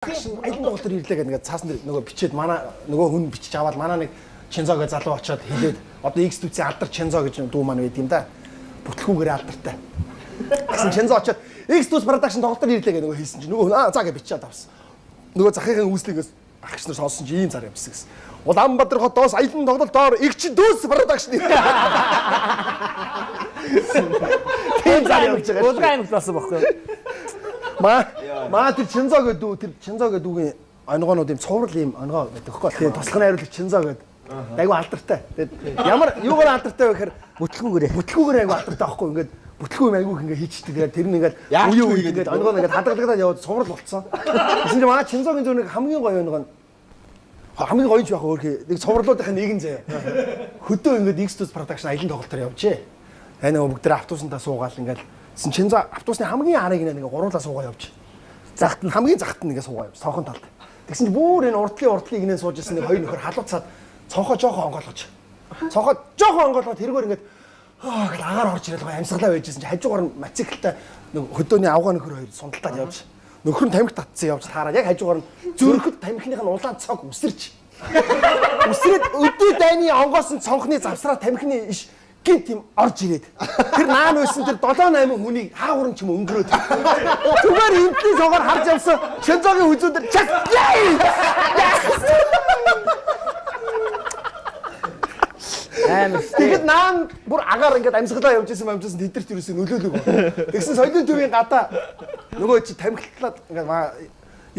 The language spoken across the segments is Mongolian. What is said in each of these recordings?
Айлын доголдор ирлээ гэдэг цаасан дээр нөгөө бичээд манай нөгөө хүн бичиж аваад манай нэг Чинзоог залуу очоод хэлээд одоо X дүүцийн алдар Чинзо гэж дүү маань байд юм да. Бүтлгүүгээр алдартай. Гэсэн Чинзо очоод X дүүс production доголдор ирлээ гэдэг нөгөө хэлсэн чинь нөгөө за гэж бичээд авсан. Нөгөө захын үүслэгээс агч нар сонсон чинь ийм зар юмсан гэсэн. Улаанбаатар хотоос Айлын доголдор доор X дүүс production ирлээ. Тийм зар явж байгаа. Улгаан аймагт болсон бохоо. Маа тэр Чинзо гэдэг дүүгийн онгоонууд юм цуврал юм онгоо байдаг хөөхгүй. Тэгээ туслахын хариулт Чинзо гэдэг. Айгу алдартай. Тэгээд ямар юугаар алдартай вэ гэхээр бүтлгүүгээр айгу алдартай байхгүй. Ингээд бүтлгүй юм айгу ингээ хийчдэг. Тэгээд тэр нь ингээд үе ингээд онгоо ингээд хадгалагдаад яваад цуврал болцсон. Гэсэн чинь маа Чинзогийн зөв нэг хамгийн гоё онгоо хамгийн гоё ч яг өөр нэг цувралуудын нэгэн заяа. Хөдөө ингээд X2 production аялын тоглолтоор явжээ. Аа нөгөө бүгд автобусантаа суугаал ингээд Чинзо автобусны хамгийн арыг нэг гуруулаа суугаа явж. Захт нь хамгийн захт нь ингээ суугаа явж. Цонхон талд. Тэгсэн чинь бүр энэ урдлын игнээ сууж ирсэн нэг хоёр нөхөр халууцаад цонхоо жоохон онгойлгож. Цонхоо жоохон онгойлгоод тэргээр ингээд гэл агаар орж ирэл гоо амьсгалаа байжсэн чинь хажуугаар нь мотоциклтай нэг хөдөөний авгаа нөхөр хоёр сундалтаад явж. Нөхөр нь тамхи татсан явж таараад яг хажуугаар нь зөрөхөд тамхиных нь улаан цог үсэрч. Үсрээд өдөө дайны онгоос нь цонхны завсраа тамхины иш гинт юм орж ирээд тэр наан байсан тэр 7-8 хүнийг хаагур ч юм өнгөрөөд зүгээр эмтний цогоор харж явсан Чинзогийн хүзүүдэр чаг тэгэд наан бүр агаар ингээд амьсгалаа явж исэн тэдэрт юусэн нөлөөлөг. Тэгсэн соёлын төвийн гадаа нөгөө чи тамхитлаад ингээд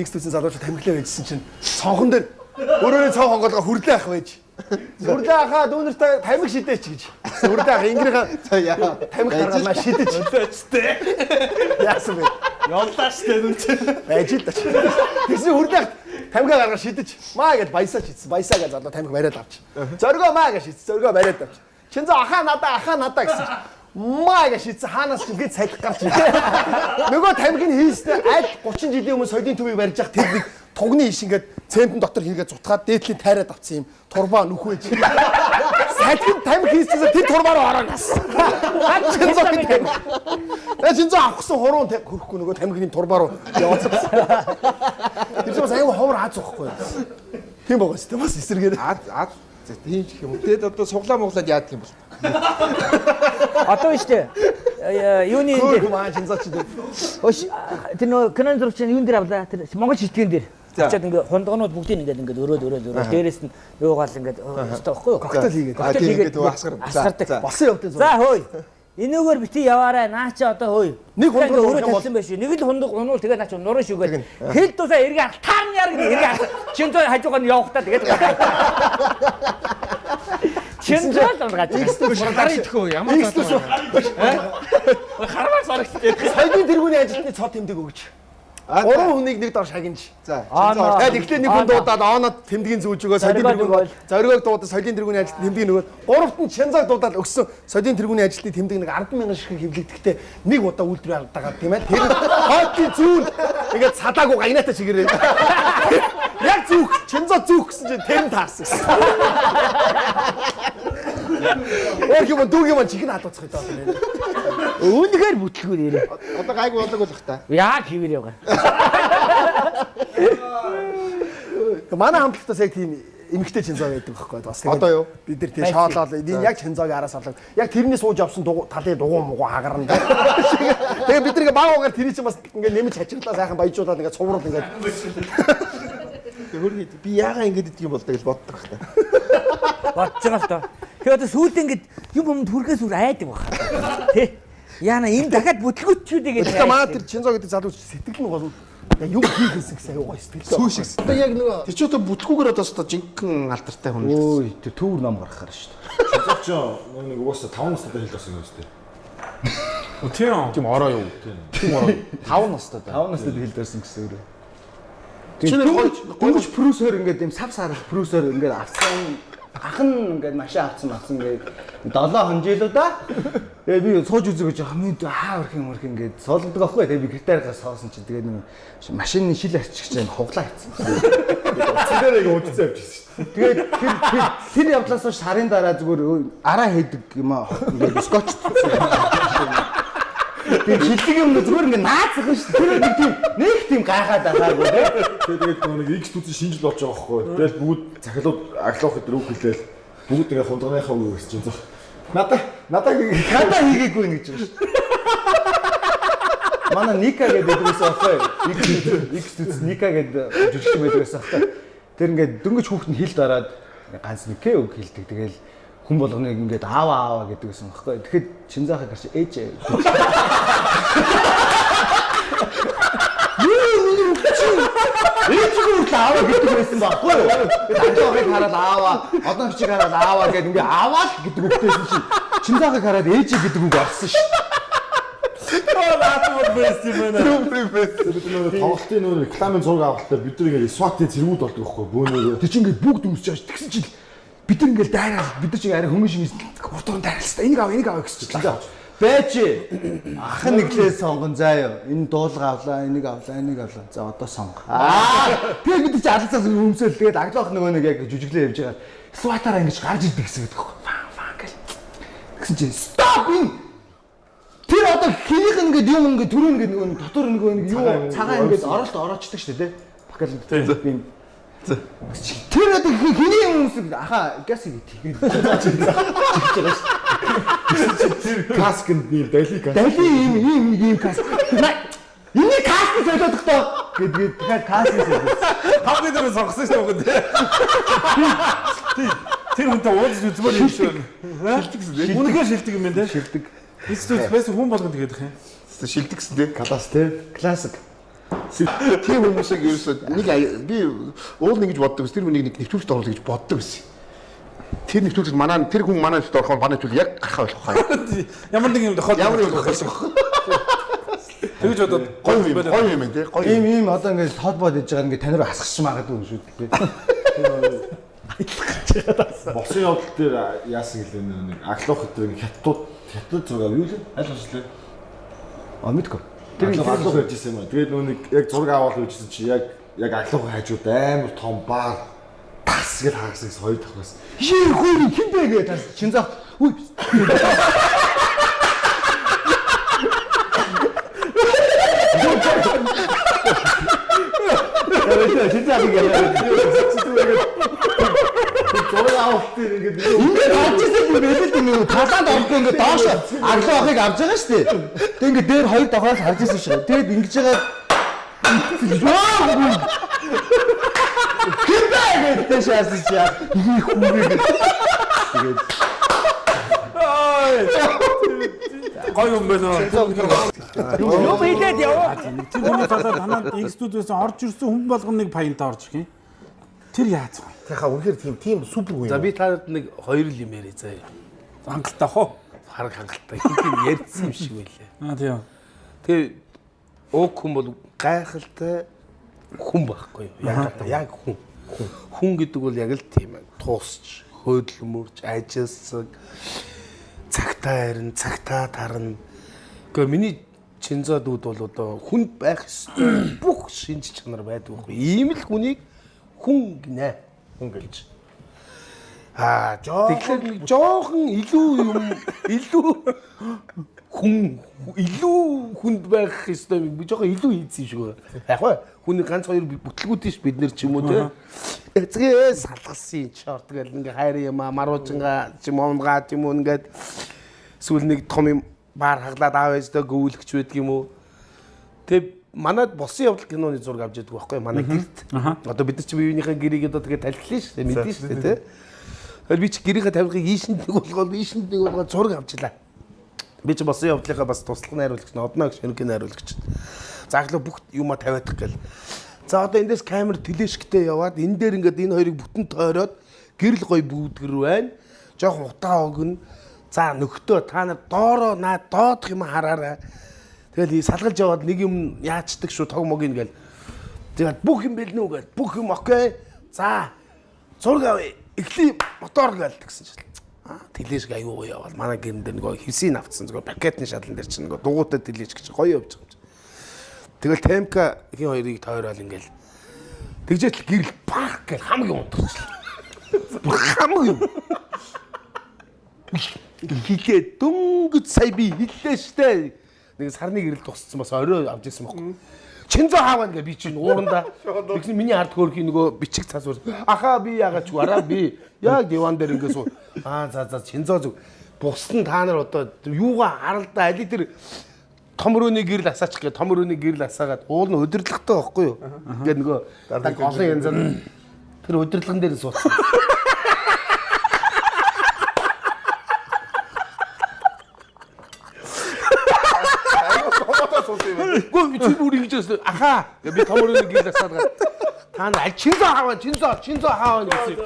X төсөн залууч тамхилаа байжсэн чинь цонхон дээр өөрөөрөө цонх онголгоо хүрлээ ах байж. Сүрлээ ахаа дүүнэртэй тамхи шидээч гэж. Сүрлээ ах ингэрийн тамхи гаргаад маа шидэж. Өлөөчтэй. Яасан бэ? Явлааштэй нүн чи. Ажид тач. Тэгсэн хүрлээ тамхи гаргаад шидэж. Маа гэд баясаач хийсэн. Баясаа гэж залуу тамхи бариад авч. Зоргоо маа гэж шидсэн. Зоргоо бариад авч. Чинзо ахаа надаа гэсэн. Маа гэж шидсэн. Хаанаас ч ингээд салхи гарч ирээ. Нөгөө тамхиг хийснээр аль 30 жилийн өмнө соёлын төвийг барьж явах тэр нэг тугны иш ингээд цементэн дотор хийгээд зутгаад дээдлийн тайраад авсан юм турбаа нүхвэж. Салхин тамхи хийчихсэн тэр турбаа руу ороонаас. Чинзо авахсан хуруун хөрөхгүй нөгөө тамхины турбаа руу явуулсан. Тэр чинь бас аюу ховор аз واخхгүй. Тийм байгаа шүү дээ бас эсэргээр. Аз тийм ч юм. Тэгээд одоо суглаа моглаад яадаг юм бол. Одоо штэ юуны энэ маа Чинзо ч дээ. Тэр нөө кинон зурагч юун дээр авлаа тэр Монгол шилтгэн дээр. Очоод ингээ хундгонууд бүгдийг ингээд өрөөд дээрээс нь юу гал ингээд өстой байхгүй юу? Коктейл хийгээд асгардаг. Болсон явдаа. За хөөе. Энэгээр бити яваарай. Наа чи одоо хөөе. Нэг хундгал өрөө тавьсан байж. Нэг л хундаг унуул тэгээ наа чи нуруу шүгээд. Хэл тусаа эргээ алтаар яар гэх эргээ. Чинзо хажуугаар нь явахтаа тэгээд. Чинзо л унгаад. Гараа идэхгүй ямар цаа. Харваа сарагт. Соёлын тэргүүний ажилтны цоо тэмдэг өгч. Гурван хүнийг нэг дор шагинж. За. Тэгэхээр нэг хүн дуудаад оонод тэмдгийн зүүж өгөө соёлын тэргүүн зоригог дуудаад соёлын тэргүүний ажилтны тэмдэг нөгөө. Гуравт нь Чинзог дуудаад өгсөн соёлын тэргүүний ажилтны тэмдэг нэг 10,000 шиг хэвлэгдэхтэй нэг удаа үйлдвэр алдагаад тийм ээ. Тэр хоотын зүүн ингээд цадаагүй гайнаатай чигээрээ. Яг зүүх Чинзо зүүх гэсэн чинь тэр нь таарсан гэсэн. Өөр юм дүүгийн маань чихэн хадууцах гэдэг байна. Үнэхээр бүтлгүй нэрээ. Одоо гайг болдог болох та. Яг хийвэр яваа. Манай хамтлагтаас яг тийм эмэгтэй Чинзо байдаг байхгүй бас. Одоо юу? Бид нар тийм шоолоод энэ яг Чинзогийн араас алга. Яг тэрний сууж авсан талын дугуй мугу хагарна. Тэгээ бид нэг баагаар тэрий чинь бас ингээд нэмж хачиглаа сайхан баяжуулаад ингээд цуврал ингээд. Хөргий би яагаад ингэж идэх юм бол гэж боддог байх та. Бодож байгаа л доо. Тэгээ одоо сүүлд ингэж юм түргээс үр айдаг баха. Тэ. Яна энэ дахиад бүтлгүүчүүдээ гэж. Тэгээ маа тэр Чинзо гэдэг залууч сэтгэл нь гол юу хийхээс гэсэн аюу гой сэтгэл. Сүү шиг. Одоо яг нөгөө тэр ч одоо бүтлгүүгээр одоо жинхэнэ алдартай хүн. Ой тэр төвөр ном гаргахаар шүү дээ. Чинзогч нэг угаасаа 5 настай хэл болсон юм шүү дээ. Тийм ороо юу. Тийм ороо. 5 настай. 5 настай хэл дээрсэн гэсэн өөрөө. Гойч продюсер ингээд юм сав сарах продюсер ингээд авсан ах нь ингээд машин авсан ингээд 7 хонжилуудаа тэгээ би сууж үзье гэж хамгийн өрх юм ингээд суулгадаг аахгүй тэгээ би гитараар соосон чинь тэгээ нэг машины шил арчих гэж хуглаа хийсэн. Цэвэр яг удацсан явчихсан шүү дээ. Тэгээд тэр явдлаас хойш сарын дараа зүгээр араа хийдэг юм аа ингээд скотч тийм шилдэг юм зүгээр ингээ наацах шүү. Тэр нэг тийм гайхаад байгаагүй тий. Тэгээд нэг X төсөв шинжил болж байгаа байхгүй. Тэгэл бүгд цахилууд аглах өдөр үг хэлээл бүгд ингээ хунданыхаа үг хэлж чинь. Надаа хийгээгүй нэг гэж байна шүү. Манай Ника гэдэг дээрээс авахгүй. X төсөв Ника гэдэг жүжигч байдгаас авахгүй. Тэр ингээ дөнгөж хүүхэд нь хил дараад ганц нэг үг хэлдэг. Тэгэл хүн болгоныг ингээд аава гэдэг байсан байхгүй. Тэгэхэд Чинзаахыг гарч ээж. Ээжгүй аава гэдэг байсан байхгүй юу? Тэгээд анжоохыг хараад аава, одоо хчиг хараад аава гэдэг ингээ аваад гэдэг үгтэйсэн чинь Чинзаахыг хараад ээж гэдэг үг орсон шүү. Тоглолтын нөр рекламын зураг авахтаа бид нар ингээд SWAT-ийн зэргүүд болдог байхгүй бөөнөө. Тэр чинь ингээд бүгд өмсөж байгаа ш. Тэгсэн чинь бид нар ингээд дайраад бид нар чинь арай хүмүүс шиг урд уран дайралстай. Энийг аваа гэсэн чинь. Бэж. Ах нэглээ сонгон заяа. Энэ дуулга авлаа, энийг авлаа. За одоо сонго. Тэгээд бид чинь алцаас өмсөөл тэгээд аглах нөгөө нэг яг жүжиглээ явж байгаа. SWAT-аараа ингэж гарч ирдэг гэсэн гэдэг байхгүй. Фан гэл. Тэгсэн чинь стоп ин. Тэр одоо хинийх ингээд юм ингээд түрүү ингээд нөгөө дотор нөгөө юу цагаан ингээд ороочдөг шүү дээ. Бакал тийм. Тэр одоо хиний хүмүүс аха газ хийгээд Тэр каскэнд ийм дали ийм каск. Энийг каск солиод өгтөө гэдэг тэгэхээр каск солиод. Хавны дээр сонгосон шүү дээ. Тэр үнтэй уулз үзмээр юм шүү. Шилдэг гэсэн. Үнэхээр шилдэг юм байна те. Шилдэг. Эсвэл хүн болгонд тэгээд их юм. Шилдэг гэсэн дээ. Класс те. Классик. Тийм хүмүүсийг ерөөсөө нэг би уул нэг гэж боддог. Тэр хүнийг нэг нэвтрүүлэгт оруулах гэж боддог байсан. Тэр нэвтрүүлэгт манай тэр хүн манай нэвтрүүлэгт орохоор манай нэвтрүүлэг яг гарахаа болох хаа. Ямар нэг юм тохиол. Ямар юм болсон. Тэгж одоо гоё юм тий. Гоё. Ийм одоо ингээд толбоод иж байгаа ингээд танаар асгах магадгүй шүү дээ. Босын явдал дээр яасан гэлээ нэг аглах өдөр хятад зураг юу лээ? Аль болчихлоо. Мэдгүй. Тэр аглах хийж ирсэн юм аа. Тэгээд нөө нэг яг зураг аваад хийжсэн чи яг аглах хажууд амар том баар тас гэж хаагснаас хоёр давхраас. Хин бэ гэдэг Чинзаах. Үгүй. Чинзаах гэдэг. Зураг авалт ингээд хажижсэн юм байл нэг талаад орох ингээд доош аглахыг авч байгаа шүү дээ. Тэг ингээд дээр хоёр давхраас харж ирсэн шүү. Тэгэд ингэж байгаа Хинбэ шаасан чи их хүмээ. Тэгээд гоё юм байна. Юу хийлээд яваа. Тэр хүний талаар танаад X студиоос орж ирсэн хүн болгоныг паянтаа орж ирэх юм. Тэр яаж вэ? Яхаа үнэхээр тийм супер хүн юм. За би танад нэг хоёр л юм яриа заяа. Хангалттай хоо. Хараг хангалттай. Хин ярьсан юм шиг байлаа. Тийм. Тэгээ ууг хүн бол гайхалтай хүн байхгүй юу? Яг хүн. Хүн гэдэг бол яг л тийм ээ. Туусч, хөөдлөмөрч, ажилласаг, цагтаа харин, цагтаа тарна. Гэхдээ миний Чинзаа дүүд бол одоо хүнд байх ёстой бүх шинж чанар байдаг байхгүй. Ийм л хүнийг хүн гинэ. Хүн гэлж. Тэгэхээр нэг жоохон илүү юм илүү хүнд байх ёстой би жоохон илүү хийсэн шүү. Яг ба хүний ганц хоёр бүтлгүүд ш бид нэр ч юм уу те. Эцгээ салгасан ч ортгээл ингээ хайр юм маруужинга ч юм оонгаа ч юм уу ингээд сүүл нэг том юм баар хаглаад аав ээжтэй гүйлгч байдаг юм уу. Тэг манайд босон явдал киноны зураг авч яддаг байхгүй манай гэрт. Одоо бид нар ч биеийнхээ гэрийг одоо тэгээ талхилсан шүү дээ мэдэн шүү дээ те. Тэгэхээр би ч гэрийнхээ тавилгыг ийшэнд нэг болгоод зураг авчлаа. Би ч босон явдлынхаа бас туслах найруулагч одноо гэж шинэхэн найруулагч. Зааглаа бүх юма тавиадах гэл. За одоо эндээс камер телешктэй яваад энэ дээр ингээд энэ хоёрыг бүтэн тойроод гэрэл гой бүүдгэр байна. Жохон утаа өгнө. За нөхдөө та нар доороо наад доодох юм хараарай. Тэгэл салгалж яваад нэг юм яачдаг шүү тог мог ингээл. Тэгээд бүх юм бэлнэ үгээд бүх юм окей. За зураг авъя. Эхлэе мотор гээл гэсэн чинь. Тележк аюу яваад манай гэрэн дээр нөгөө хевсийн авцсан зүгээр пакетны шалан дээр чинь нөгөө дугуйтай тележк гэж гоё явж байгаа юм. Тэгэл темка хин хоёрыг тойрол ингээл. Тэгжээч гэрэл парк гэл хамгийн унтчихлаа. Хамгийн хилээ дөнгөж сая би хиллээ штэ. нэг сарны гэрэл тусцсан бас орой авч ирсэн байхгүй. Чинзо хааваа ингээ би чинь уурандаа. Тэгсэн миний ард хөөрхийн нөгөө бичиг цасуур. Ахаа би яагаад ч гараа би яг диван дээр ингээ суу. За чинзо зүг. Бусдан та нар одоо юугаа харалдаа али тэр том рууны гэрэл асаач гэх том рууны гэрэл асаагаад уул нь өдөрлөгтэй байхгүй юу? Ингээ нөгөө даг олон янзаар тэр өдөрлөгөн дээр суудсан. Гүн чи бүр ингэж өстө ахаа би том рууны гэрэл асаагаад та нар чинзо хааваа гэсэн.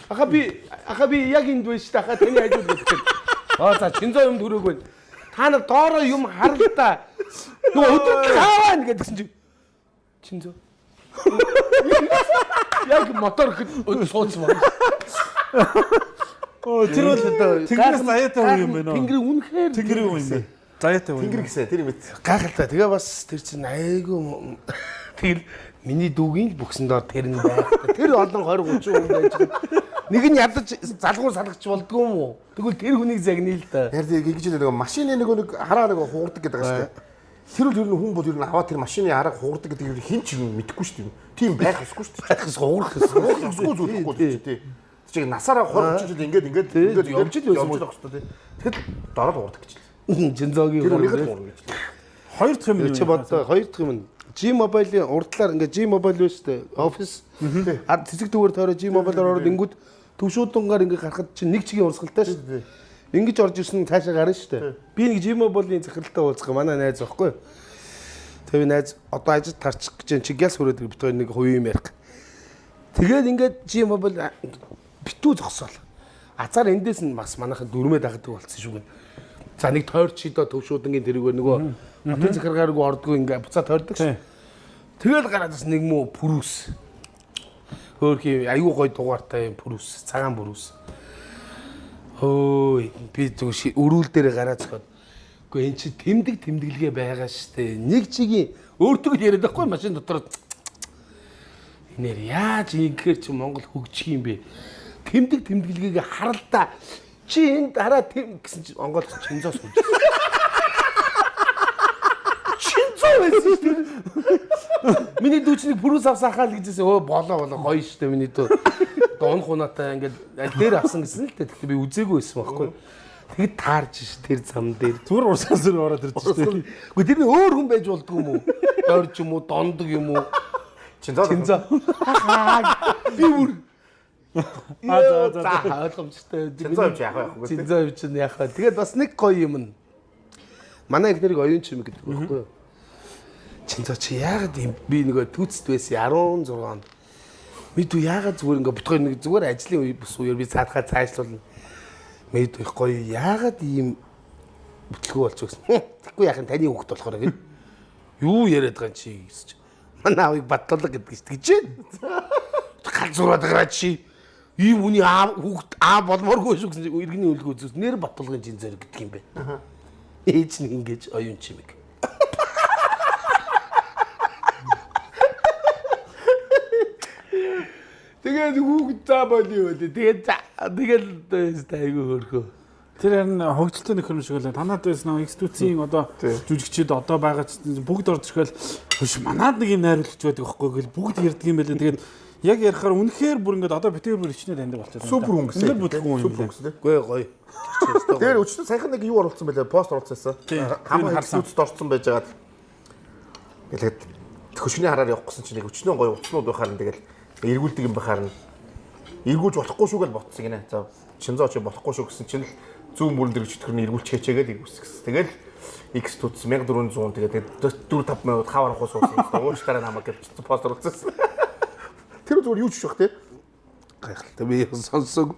Ахаа би яг энд байж та ахаа таны хажууд гэдэг. За чинзо юм төрөөгүй. Та нар доороо юм харалдаа. Нөгөө өдөрлөг хааваа гэдгсэн чи чинзо. Яг мотор хэд суудсан байна. Тэр бол тэнгэрээс заяатай юм байна. Тэнгэр үнэхээр тэнгэр юм байна. Заяатай юм. Тэнгэр гэсэн тэр мэд. Гайхалтай. Тэгээ бас тэр чинь айгүй тэр миний дүүгийн л бүксэн доор тэр нь байх. Тэр олон 20 30 хүн байж байгаа. Нэг нь ядаж залгуур салгач болдгоо юм уу? Тэгвэл тэр хүнийг загнаа л да. Яг тийм гэж нэг машины нэг хараа нэг хуурдаг гэдэг байгаа шүү дээ. Тэр үл ер нь хүн бол ер нь аваад тэр машины хараа хуурдаг гэдэг хин ч юм мэдэхгүй шүү дээ. Тийм байх ёсгүй шүү дээ. Хайхс хуурах гэсэн. Ёсгүй зүйлгүй шүү дээ. Тэг чиг насаараа 20 30 жил ингээд явж л байсан байх шүү дээ. Тэгэхэд дараа л уурдаг гэж. Жинзогийн Тэр үнийхэд уурна гэж. Хоёр дахь юм чи бодоо хоёр дахь юм. G-Mobile-ийн урдлаар ингээ G-Mobile байна шүү дээ. Office. Цэцэг дүүгээр тойроо G-Mobile-аар ороод ингүүд төвшөөдөнгаар ингээ гарахад чинь нэг чигийн урсгалтай шүү дээ. Ингэж орж ирсэн цаашаа гарна шүү дээ. Би нэг G-Mobile-ийн захиралтай уулзах манай найз байхгүй. Тэгээ найз одоо ажид тарчих гэж чи гяс хүрээд битгой нэг хувийн юм ярих. Тэгээд ингээд G-Mobile битүү зогсоол. Азар эндээс нь бас манайхан дөрмөө дагдаг болсон шүү гэн. За нэг тойр чи доо төвшөөдөнгийн тэрүүгээр нөгөө хотын захиргааргүй ордгоо ингээ буцаа тойрдог ш. Тэгэл гараад бас нэг мөө пүрүүс. Хөөрхий аюу гой дугаартай юм пүрүүс, цагаан пүрүүс. Ой би зүг өрүүл дээр гараад цохоод. Гэхдээ эн чи тэмдэглэгээ байгаа штэ. Нэг чигийн өөртөө яриад байхгүй машин дотор. Энээр яаж ингэхээр чи Монгол хөгжих юм бэ? Тэмдэглэгээ харалдаа. Чи энэ дараа тэм гэсэн чи онгол чинзоо сууж. Чинзоо байсан шүү дээ. Миний дүүчнийг пүрүүс авсаахаа л гэжсэн. Өө болоо гоё шүү дээ миний дүү. Дон хунаатай ингээд аль дээр авсан гэсэн л дээ. Тэгтээ би үзээгүй байсан байхгүй. Тэгэд таарж ш тэр зам дээр. Зүгээр урсгал зүр ороод ирж шүү дээ. Гэхдээ тэр нь өөр хүн байж болдгоо юм уу? Дорж юм уу, дондог юм уу? Чинзоо. Би бүр за ойлгомжтой. Чинзоо явж яах вэ? Чинзоо явж яах вэ? Тэгээд бас нэг гоё юм нь. Манай их нэрийг оюун чим гэдэг байхгүй юу? Чинзоо чи яагаад би нөгөө түүцэд байсан 16 онд. Мэдүү яагаад зүгээр ингээ битгой нэг зүгээр ажлын үе бус үеэр би цаадхаа цаашлуулна. Мэдүү их гоё яагаад ийм бүтлгүй болчих гэсэн. Тэгэхгүй яах нь таны хүүхд болохоор гэн. Юу яриад байгаа чи гэсэн чи. Манай аавыг баттуулга гэдэг гэж байна. Галзуураад гараа чи. Ийм үний хүүхд болмооргүй шүү гэсэн иргэний үлгөө зүс нэр батулгын жинзэр гэдэг юм байна. Ээж нэг ингэж оюун чимэг. Тэгээд хүүхд та болио үү. Тэгээд айгүй хөөрхөө. Тэр харин хөгжилтэй нөхөр шиг л танаад байсан X2-ийн одоо жүжигчид одоо байгаа бүгд орж ирэхэл хөш манад нэг юм найруулагч байдаг байхгүй гэл бүгд ярьдаг юм байлаа. Тэгээд яг ярихаар үнэхээр бүр ингээд одоо битээр бүр ичнээ таньдаг болчихсон. Супер хүн гэсэн. Ингээд бүтлгүй юм байна. Гүй гоё. Тэр өчтөр саяхан нэг юу оруулсан байлаа? Пост оруулсан. Хамаа харсуудд орсон байж байгаад. Тэгээд хөшний хараар явах гэсэн чинь нэг өчнөө гоё уцнууд байхаар нь тэгэл эргүүлдэг юм байхаар нь эргүүлж болохгүй шүү гэж ботсон гинэ. За Чинзоо ч болохгүй шүү гэсэн чинь зүүн бүрэн дээр өчтөр нь эргүүлчихээчээгээл эргүүлсэн гэсэн. Тэгэл X туц 1400 тэгээд 4-5 хавар хус уусан. Уучлаарай намайг гэж пост оруулсан. Тэр зүгээр юу ч шах те. Гайхалтай би сонсог.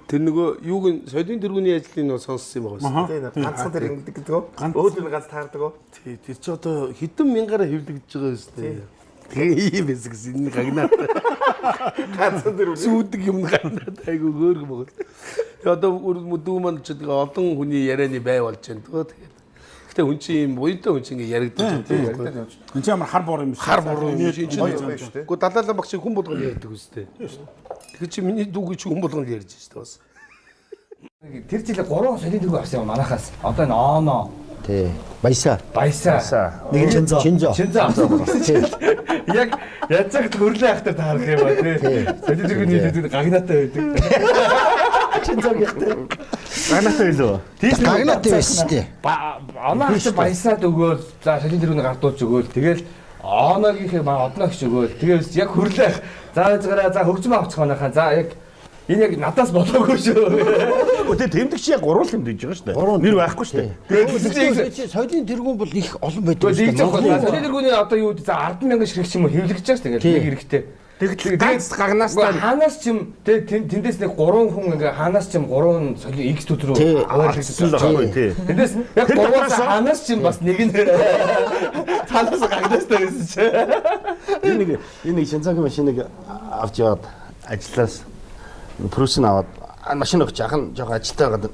Тэр нөгөө юуг нь соёлын тэргүүний ажлыг нөгөө сонссон юм байгаа шүү дээ. Ганцхан тэр ингэдэг гэдэг үү? Өөдөө ганц таардаг уу? Тий, тэр чи одоо хэдэн мянгаараа хэвлэгдэж байгаа юм шүү дээ. Тэгээ ийм байсан гэсэн энэ гагнаад. Ганцхан тэр үү? Сүүдэг юм гагнаад айгу хөөргөн байгаа. Тэгээ одоо дүү маань ч тэгээ олон хүний ярианы бай болж байна. Тэгээд гэхдээ хүн чинь юм буйтай хүн чинь ингэ яригдаж байна тийм яригдаж байна. Энд чинь ямар хар бор юм шиг. Хар бор юм шиг чинь гоё байна шүү дээ. Гэхдээ далаалан багш хүн болгоно ярьдаг үстэй. Тэгэхээр чи миний дүүг чи хүн болгоно ярьж шүү дээ бас. Тэр жилээ 3 солид үг авсан юм манахаас. Одоо энэ Оно, Тий. Баясаа. Баясаа. Нэг нь Чинзо. Яг язаг төрлөө ахтар таарах юм ба тий. Солид тэргүй нийлээд гагнаатай байдаг. Ганаатай илүү. Гагнаатай байсан шүү дээ. Оноо ахтар баясаад өгөөл. За солид тэргүй гардуулж өгөөл. Тэгэл оноогийнхээ одноо гэж өгөөл. Тэгэл яг хөрлөө. За язгаараа за хөгжим авчих манайхаа. За яг энэ яг надаас болоогүй шүү. Өтэ тэмдэгч яг гурван тэмдэж байгаа шүү дээ. Нэр байхгүй шүү дээ. Тэгээд соёлын тэргүүн бол их олон байдаг Тэгж шүү дээ. яг солид тэргүүний одоо юу за 100000 ширхэг ч юм уу хэвлэгч байгаа шүү. Тэгэл нэг эрэхтэй. Тэгэл ганц гагнаастай ханаас ч юм тэндээс нэг 3 хүн ингээ ханаас ч юм 3 соёлын X төд рүү аваалгасан л байгаа тий. Тэндээс яг 3-аас ханаас ч юм бас нэг нь ханаас гагнаастай байсан чи. Энэ Шинзагийн машиныг авч яваад ажиллаас прүсэн аваад машин өгч ахын жоо ажилтаа байгаад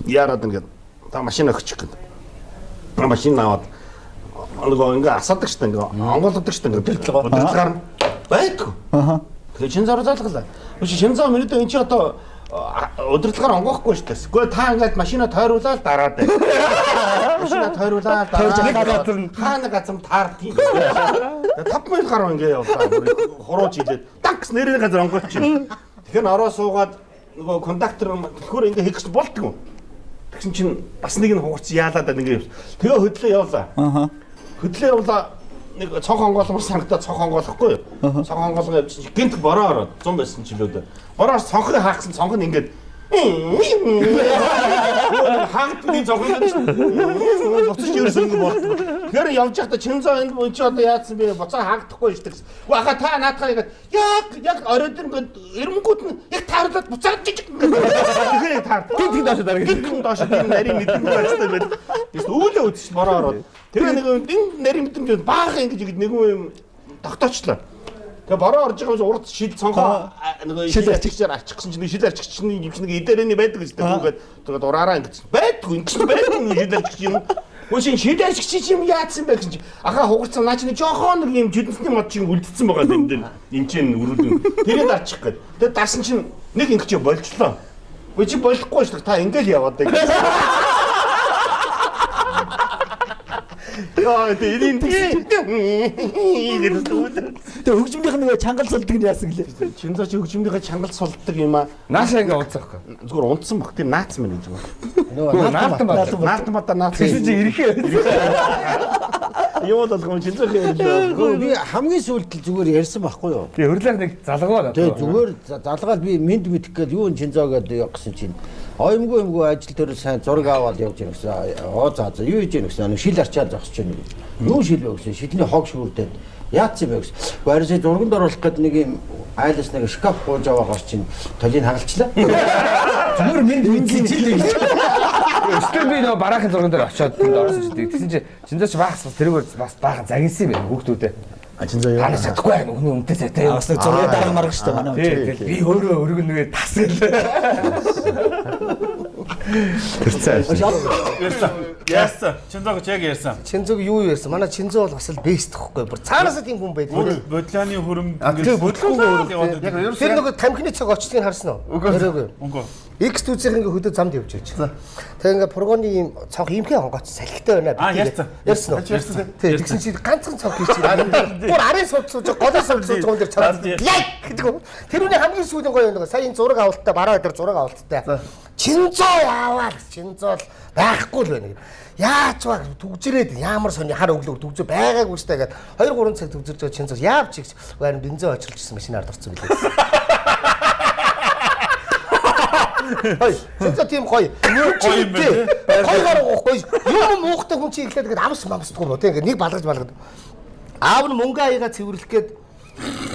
яарад ингээд та машин өгчих гэдэг. Машин аваад нөгөө ингээ асаадаг шүү дээ ингээ онгойлгодог шүү дээ ингээ бодлогоор байдгүй. Тэгээ Шинзаар залгалаа. Шинзаа минутаа эн чи одоо удирдлагаар онгоохгүй шүү дээ. Гэхдээ та ингээд машина тойруулаад дараад байна. Машина тойруулаад дараад хаана газар таардгийг. 5 минут гарав ингээ явлаа. Хурууж идээд такс нэрийн газар онгойлчих. Тэгэхээр ороо суугаад нөгөө кондактор хөр ингээ хийх гэж болдгоо. Тэгсэн чинь бас нэг нь хугарч яалаад ингээ. Тэгээ хөдлөө явлаа. Хөдлөө явлаа. Нэг цонх онгоолмор санагдаад цонх онгоолохгүй юу? Цонх онгоолгоо явж гинт бороо ороод 100 байсан ч лөөдөө. Борооос цонхыг хаахсан цонх нь ингээд хаагдны цонх нь буцаж ирсэн юм бол. Тэгэхээр явж байхдаа Чинзоо энэ чи одоо яатсан бэ? Буцаа хаагдахгүй шүү дээ. Уу аха та наадахаа яг оройд ингээд эрэнгүүд нь яг тааруулаад буцаад жижиг ингээд. Тэгэхээр таар. Гинт доош дараа. Гинт доош тийм нарийн мэдрэмж байцтай байл. Эсвэл үүлээ үтсч бороо ороод. Тэгээ нэг энэ нарийн мэдрэмж баахан ингэж нэг юм тогтоочлоо. Тэгээ бороо орж байгаа юм урд шил цонхоо нөгөө шил арчигчаар арчих гэсэн чинь нэг шил арчигчны юм чинь нэг эдэрэний байдаг гэж тэгээд тэгээд ураараа ингэж байдгүй ингэ чинь байдгүй шил арчигч юм. Үгүй шил арчигч юм яатсан бэ гэсэн чинь аха хугарцсан наа чинь жоохон нэг юм жүдэнсний мод чинь үлдсэн байгаа юм дээр энэ чинь өрөөдөн тэгээд арчих гээд тэгээд дарсан чинь нэг ингэж болчлоо. Үгүй чи болохгүй шүү та ингээл яваад байгаа. Яа тийм Тэгээ хөгжмийнх нь чангал сулдаг нь яасан гэлээ. Чинзаа чи хөгжмийнхээ чангал сулдаг юм аа. Нааша ингээ ууцсахгүй. Зүгээр унтсан баг тийм наац мэн гэж байна. Нөгөө наалтан наац. чи ирэхээ. Юу болгоом Чинзаагийн ярьлаа. Би хамгийн сүүлд зүгээр ярьсан байхгүй юу? Тэгээ хөрлөх нэг залгаа. Тэгээ зүгээр залгаал би мэд мэдэх гээд юу н Чинзоо гэдэг явсан чинь оюмгүй ажил төрөл сайн зураг аваад явж байгаа гэсэн. За юу хийж яах гэсэн. Нэг шил арчаад зогсож байна. Юу шил вэ гэсэн. Шилний хог шүүрдээд яатсан бэ гэсэн. Баярсаа зурганд оруулах гээд нэг юм айлс нэг шкаф гууж аваагаар чинь толийг хагалчлаа. Зүгээр мэд мэдсэн чинь гэж. Өстөр би нөгөө бараахан зурган дээр очиод тэнд орсон ч гэдэг. Тэгсэн чи Чинзаач баас тэрүүгээр бас баахан загинсан юм байна хүүхдүүдээ. Чинзаа яа. Ханаа чадахгүй байна. Хүний өмнөд сайтай. Бас нэг зургийг дарга марга штэ манай. Тэгэл би өөрөө өргөн нэгэ тасгал. Яасан. Чинзоогч яг ярьсан. Чинзог юу ярьсан? Манай Чинзоо бол бас л бэст гэхгүй. Бүр цаанаасаа тийм хүн байдаг. Бодлооны хөрөм Тэгээ бодлогоо тэр нөгөө тамхины цаг очдгийг харсан уу? Тэрөөгүй. Үгүй. X түүцийн ингээ хөдөө замд явж байж. Тэгээ ингээ прогоны ийм цонх имхээ хонгоц салхитай байна. Ярьсан уу? Ярьсан. Тэгээ тэгсэн чи ганцхан цонх хийж байна. Бүр арын сууж голоос сууж байгаа дээр чад. Яг гэдэг. Тэрүүний хамгийн сүүлийн гоё нөгөө сая энэ зураг авалттай бараа дээр зураг авалттай. Чинзоо яваа Чинзоо байхгүй л байна. Яаж баг түгжрээд ямар сони хар өглөө түгжээ байгаагүй штэ гэдэг 2 3 цаг түгжирж байгаа Чинзоо яавч их байна бензин очилж ирсэн машинаар дорцсон билээ. Хой Чинзоо тийм гоё. Гоё юм бэ. Гоё гоё. Юм муухтай хүн чи ихлээд амс мамсдгүй нөө тийм нэг балгаж аав нь мөнгө аяга цэвэрлэх гээд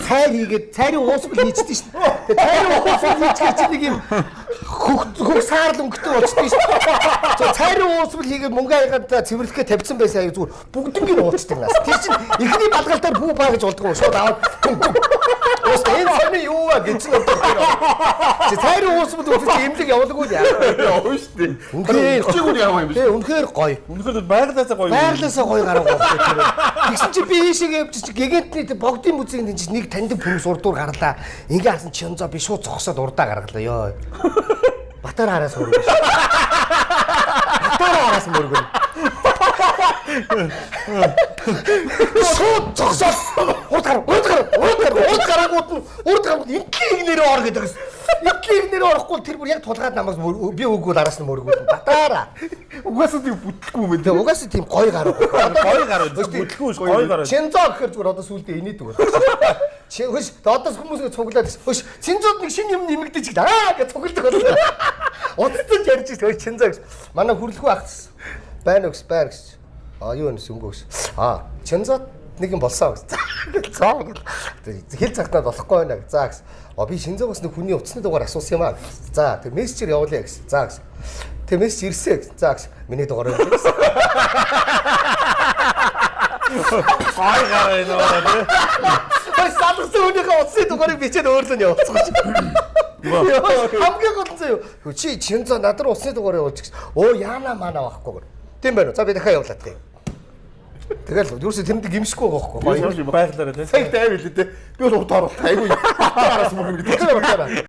цайр хийгээд цайрын уусбал хийчихдээ шүү дээ. Тэгээ цайрын уусбал хийчихээ чи нэг юм хөх саарл өнгөтэй болчтой шүү дээ. Цайрын уусбал хийгээд мөнгө аягаад цэвэрлэхээ тавьсан байсан аяг зүгээр бүгднийг уучдаг нас. Тэр чинь ихний балгалтаар бүү баа гэж болдгоо шууд аваад уустай энэ сони юу вэ гэсэн юм байна. Чи цайрын уусбал үзэж эмнэлэг явуулгүй яа. Явна шүү дээ. Үнэхээр чигүүр яваа юм биш. Тий үнэхээр гоё. Үнэхээр байгалаасаа гоё. Байгалаасаа гоё гараагүй байна. Тэгсэн чи би ийшээ явж чи гэгэнтний богдын бүзгийн чинь нэг таньдаг хүмүүс урдуур гарлаа. Ингээ хасан Чинзоо би шууд зогсоод урдаа гаргалаа ёо. Батар хараас мөргөн. Батар хараас мөргөн. шууд зогсоод урд гарангууд инкийг нэрээ ор гэдэг гэсэн. Инкийг нэрээ орохгүй тэр бүр яг тулгаад намайг би үгүй араас нь мөргүүл батаараа. Угаасаа тийм бүтлгүй юм Тэгээ угаасаа тийм гоё гараа. Гоё гараа бүтлгүй ш гоё гараа. Чинзоо гэхээр зүгээр одоо сүулдэ инээд өгөө. Чи хөш одоо хүмүүс ингэ цуглаад хөш чинзууд нэг шинэ юм нэмэгдэж гэж цуглдаг болоо. Удацтай ярьж höш чинзоо гэж. Манай хүрлэхүү ахс байна өгс байр гэж. Юу нэ сүнгөөс. Чинзоо нэг юм болсоо гэж. За гэл. Хэл цагтаа болохгүй байна гэж. За гэж. Би шинзоогоос нэг хүний утасны дугаар асуусан юм аа. За тэг мессежээр явуулъя гэсэн. За гэж. Тэг мессеж ирсэ гэж. За гэж. Миний дугаар өгсөн. Гой гараа нөө. Ой салгасан хүнийхээ утасны дугаарыг бичээд өөрлөө явуулсан гэж. Хамгийн гол нь юу? Чи чинзоо над руу утасны дугаар явуулж гэсэн. Яана маана байхгүй. Тийм байна уу? За би дахиад явуулаад тийм. Тэгэл юусе тэрэнд гимшгүй байхгүй. Баярлалаа тий. Сайн тайвал л дээ. Би бол урд оруулалт айгүй. Араас мөргөн гэдэг.